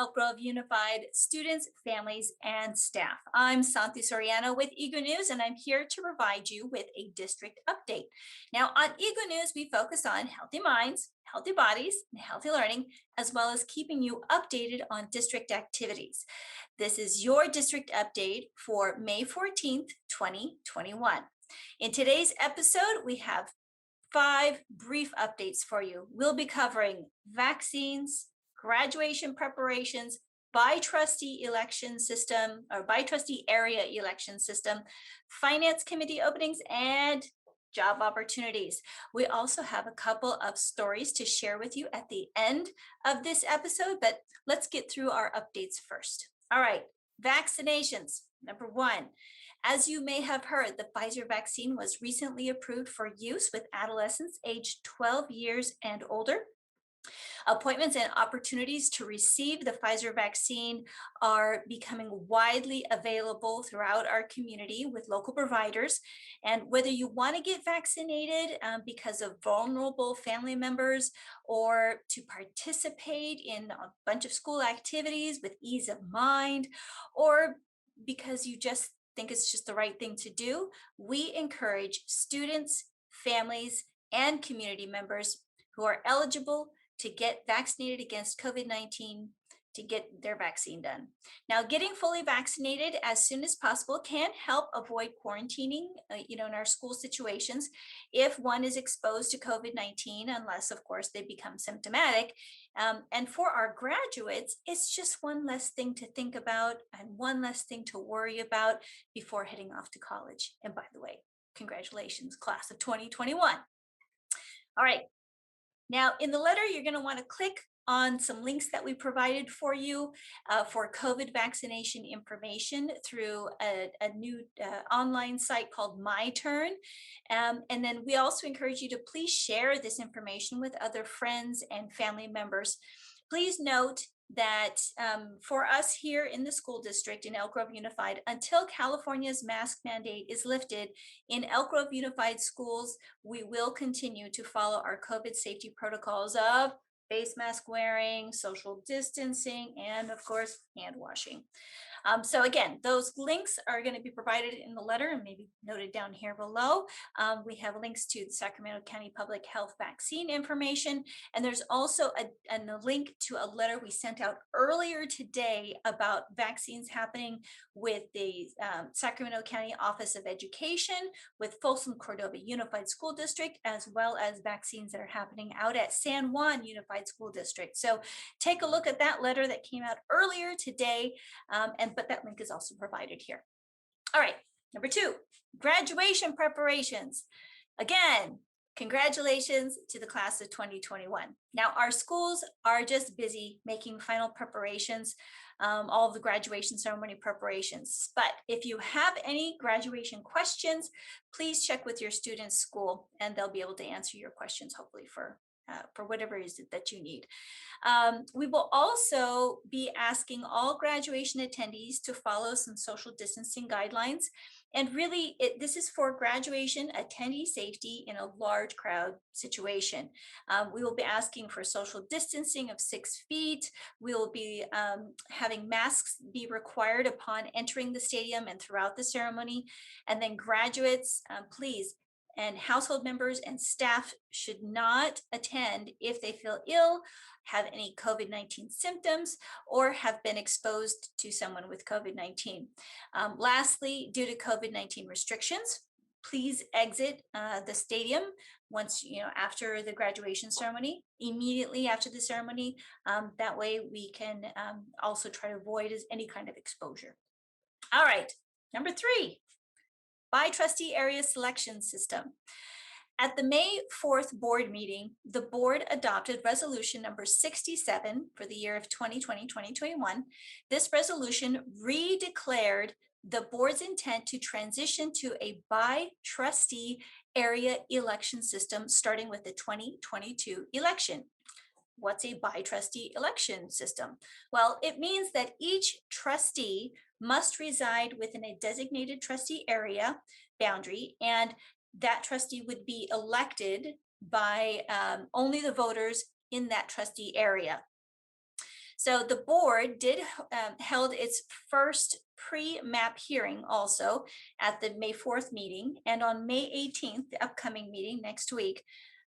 Elk Grove Unified students, families, and staff. I'm Santi Soriano with EGU News, and I'm here to provide you with a district update. Now, on EGU News, we focus on healthy minds, healthy bodies, and healthy learning, as well as keeping you updated on district activities. This is your district update for May 14th, 2021. In today's episode, we have 5 brief updates for you. We'll be covering vaccines, graduation preparations, by trustee election system or by trustee area election system, finance committee openings, and job opportunities. We also have a couple of stories to share with you at the end of this episode, but let's get through our updates first. All right, vaccinations. Number 1, as you may have heard, the Pfizer vaccine was recently approved for use with adolescents aged 12 years and older. Appointments and opportunities to receive the Pfizer vaccine are becoming widely available throughout our community with local providers. And whether you want to get vaccinated because of vulnerable family members or to participate in a bunch of school activities with ease of mind, or because you just think it's just the right thing to do, we encourage students, families, and community members who are eligible to get vaccinated against COVID-19 to get their vaccine done. Now, getting fully vaccinated as soon as possible can help avoid quarantining, in our school situations if one is exposed to COVID-19, unless, of course, they become symptomatic. And for our graduates, it's just one less thing to think about and one less thing to worry about before heading off to college. And by the way, congratulations, class of 2021. All right. Now, in the letter, you're going to want to click on some links that we provided for you for COVID vaccination information through a new online site called My Turn. And then we also encourage you to please share this information with other friends and family members. Please note that for us here in the school district in Elk Grove Unified, until California's mask mandate is lifted in Elk Grove Unified schools, we will continue to follow our COVID safety protocols of face mask wearing, social distancing, and of course, hand washing. So again, those links are going to be provided in the letter and maybe noted down here below. We have links to the Sacramento County Public Health vaccine information, and there's also a link to a letter we sent out earlier today about vaccines happening with the Sacramento County Office of Education, with Folsom Cordova Unified School District, as well as vaccines that are happening out at San Juan Unified School District. So take a look at that letter that came out earlier today, but that link is also provided here. All right, number 2, graduation preparations. Again, congratulations to the class of 2021. Now, our schools are just busy making final preparations, all of the graduation ceremony preparations. But if you have any graduation questions, please check with your student's school and they'll be able to answer your questions, hopefully for whatever it is that you need. We will also be asking all graduation attendees to follow some social distancing guidelines. And really, this is for graduation attendee safety in a large crowd situation. We will be asking for social distancing of 6 feet. We will be having masks be required upon entering the stadium and throughout the ceremony. And then graduates, please, and household members and staff should not attend if they feel ill, have any COVID-19 symptoms, or have been exposed to someone with COVID-19. Lastly, due to COVID-19 restrictions, please exit the stadium once, after the graduation ceremony, immediately after the ceremony. That way we can also try to avoid any kind of exposure. All right, number 3. By trustee area selection system. At the May 4th board meeting, the board adopted resolution number 67 for the year of 2020-2021. This resolution redeclared the board's intent to transition to a by trustee area election system starting with the 2022 election. What's a by trustee election system? Well, it means that each trustee must reside within a designated trustee area boundary, and that trustee would be elected by only the voters in that trustee area. So the board did held its first pre-map hearing also at the May 4th meeting, and on May 18th, the upcoming meeting next week,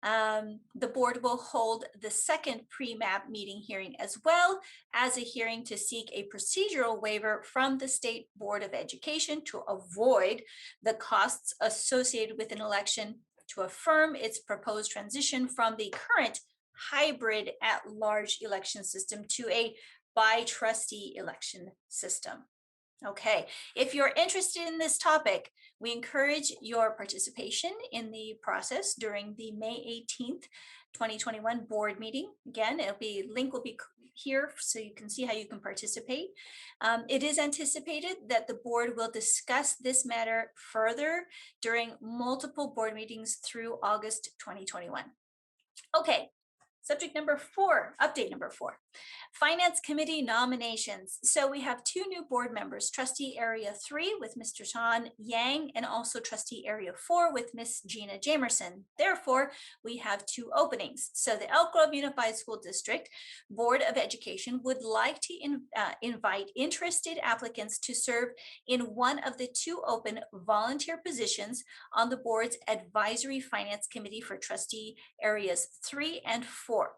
the board will hold the second pre-map meeting hearing, as well as a hearing to seek a procedural waiver from the State Board of Education to avoid the costs associated with an election, to affirm its proposed transition from the current hybrid at-large election system to a by trustee election system. Okay, if you're interested in this topic, we encourage your participation in the process during the May 18th, 2021 board meeting. Again, link will be here so you can see how you can participate. It is anticipated that the board will discuss this matter further during multiple board meetings through August 2021. Okay, subject number 4, update number 4. Finance Committee nominations. So we have 2 new board members, Trustee Area 3 with Mr. Sean Yang, and also Trustee Area 4 with Miss Gina Jamerson. Therefore, we have 2 openings. So the Elk Grove Unified School District Board of Education would like to invite interested applicants to serve in one of the 2 open volunteer positions on the board's Advisory Finance Committee for Trustee Areas 3 and 4.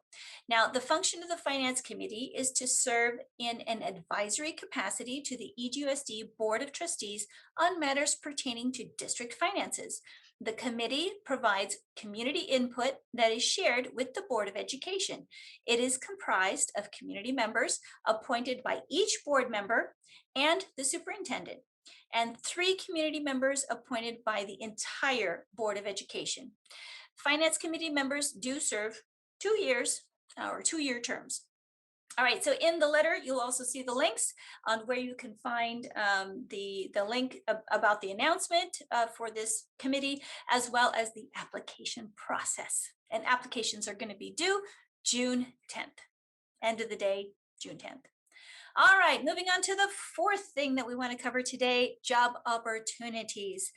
Now, the function of the Finance Committee is to serve in an advisory capacity to the EGUSD Board of Trustees on matters pertaining to district finances. The committee provides community input that is shared with the Board of Education. It is comprised of community members appointed by each board member and the superintendent, and 3 community members appointed by the entire Board of Education. Finance Committee members do serve 2 years or 2-year terms. All right, so in the letter, you'll also see the links on where you can find the link about the announcement for this committee, as well as the application process. And applications are going to be due June 10th, end of the day, June 10th. All right, moving on to the 4th thing that we want to cover today, job opportunities.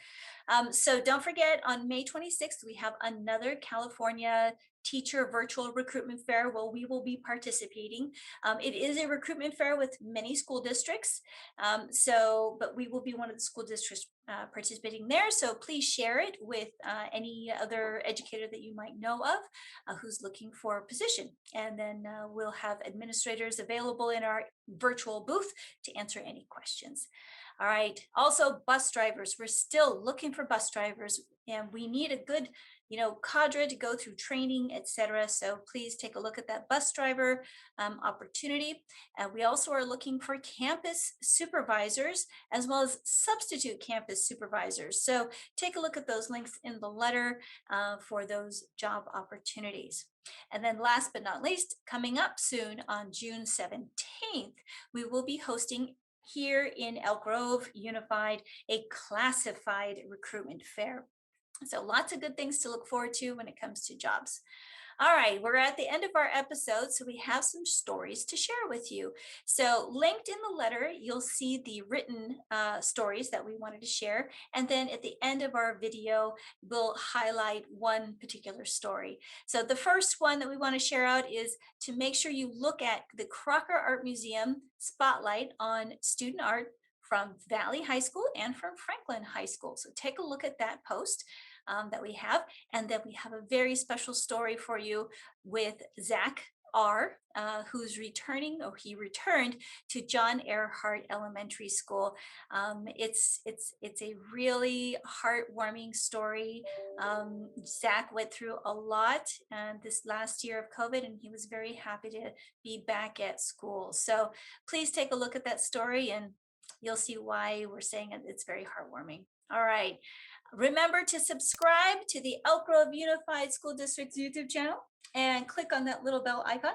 So don't forget, on May 26th, we have another California teacher virtual recruitment fair. Well, we will be participating. It is a recruitment fair with many school districts. But we will be one of the school districts participating there. So please share it with any other educator that you might know of who's looking for a position. And then we'll have administrators available in our virtual booth to answer any questions. All right. Also, bus drivers. We're still looking for bus drivers, and we need a good, cadre to go through training, etc. So please take a look at that bus driver opportunity. We also are looking for campus supervisors as well as substitute campus supervisors. So take a look at those links in the letter for those job opportunities. And then last but not least, coming up soon on June 17th, we will be hosting here in Elk Grove Unified a classified recruitment fair. So lots of good things to look forward to when it comes to jobs. All right, we're at the end of our episode, so we have some stories to share with you. So linked in the letter, you'll see the written stories that we wanted to share. And then at the end of our video, we'll highlight one particular story. So the first one that we want to share out is to make sure you look at the Crocker Art Museum spotlight on student art from Valley High School and from Franklin High School. So take a look at that post that we have. And then we have a very special story for you with Zach R., who's returning, or he returned to John Earhart Elementary School. It's a really heartwarming story. Zach went through a lot this last year of COVID, and he was very happy to be back at school. So please take a look at that story, and you'll see why we're saying it's very heartwarming. All right. Remember to subscribe to the Elk Grove Unified School District's YouTube channel and click on that little bell icon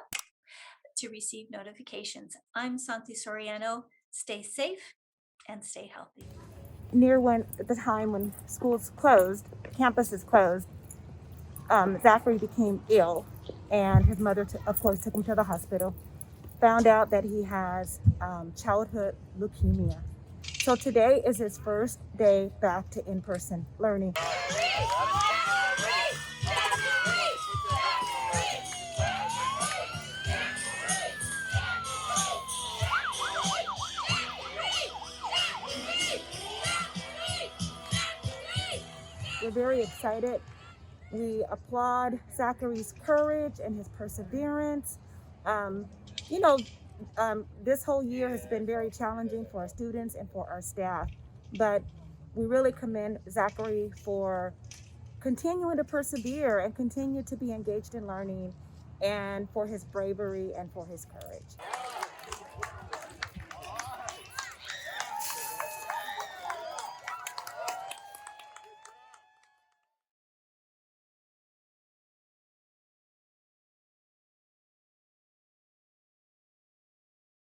to receive notifications. I'm Santi Soriano. Stay safe and stay healthy. Near the time when schools closed, campuses closed, Zachary became ill, and his mother, of course, took him to the hospital. Found out that he has childhood leukemia. So today is his first day back to in-person learning. we're very excited. We applaud Zachary's courage and his perseverance. Um, you know, this whole year has been very challenging for our students and for our staff, but we really commend Zachary for continuing to persevere and continue to be engaged in learning, and for his bravery and for his courage.